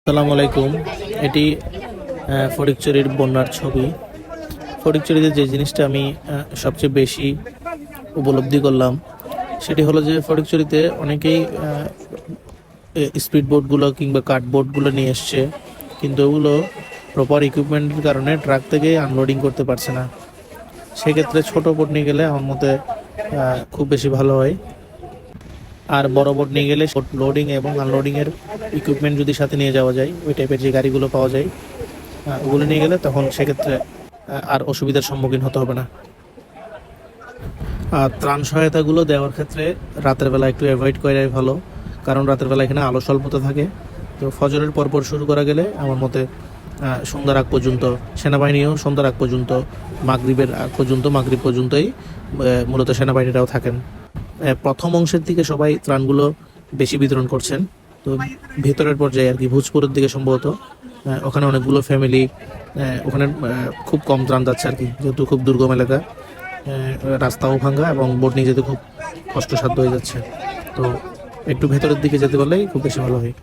আসসালামু আলাইকুম। এটি ফটিকছড়ির বন্যার ছবি। ফটিকছড়িতে যে জিনিসটা আমি সবচেয়ে বেশি উপলব্ধি করলাম সেটি হলো যে ফটিকছড়িতে অনেকেই স্পিড বোটগুলো কিংবা কাঠ বোটগুলো নিয়ে এসছে, কিন্তু ওগুলো প্রপার ইকুইপমেন্টের কারণে ট্রাক থেকে আনলোডিং করতে পারছে না। সেক্ষেত্রে ছোট বোট নিয়ে গেলে আমার মতে খুব বেশি ভালো হয়। আর বড় বোট নিয়ে গেলে লোডিং এবং আনলোডিং এর ইকুইপমেন্ট যদি সাথে নিয়ে যাওয়া যায়, ওই টাইপের যে গাড়িগুলো পাওয়া যায়, ওগুলো নিয়ে গেলে তখন সেক্ষেত্রে আর অসুবিধার সম্মুখীন হতে হবে না। আর ত্রাণ সহায়তাগুলো দেওয়ার ক্ষেত্রে রাতের বেলা একটু অ্যাভয়েড করাই ভালো, কারণ রাতের বেলা এখানে আলো স্বল্পতা থাকে। তো ফজরের পরপর শুরু করা গেলে আমার মতে সন্ধ্যার আগ পর্যন্ত, সেনাবাহিনীও সন্ধ্যার আগ পর্যন্ত, মাগরিবের আগ পর্যন্ত, মাগরিব পর্যন্তই মূলত সেনাবাহিনীরাও থাকেন। প্রথম অংশের দিকে সবাই ত্রাণগুলো বেশি বিতরণ করছেন। তো ভেতরের পর্যায়ে আর কি ভোজপুরের দিকে সম্ভবত ওখানে অনেকগুলো ফ্যামিলি, ওখানে খুব কম ত্রাণ যাচ্ছে আর কি, যেহেতু খুব দুর্গম এলাকা, রাস্তাও ভাঙ্গা এবং বোট নিয়ে যেতে খুব কষ্টসাধ্য হয়ে যাচ্ছে। তো একটু ভেতরের দিকে যেতে পারলেই খুব বেশি ভালো হয়।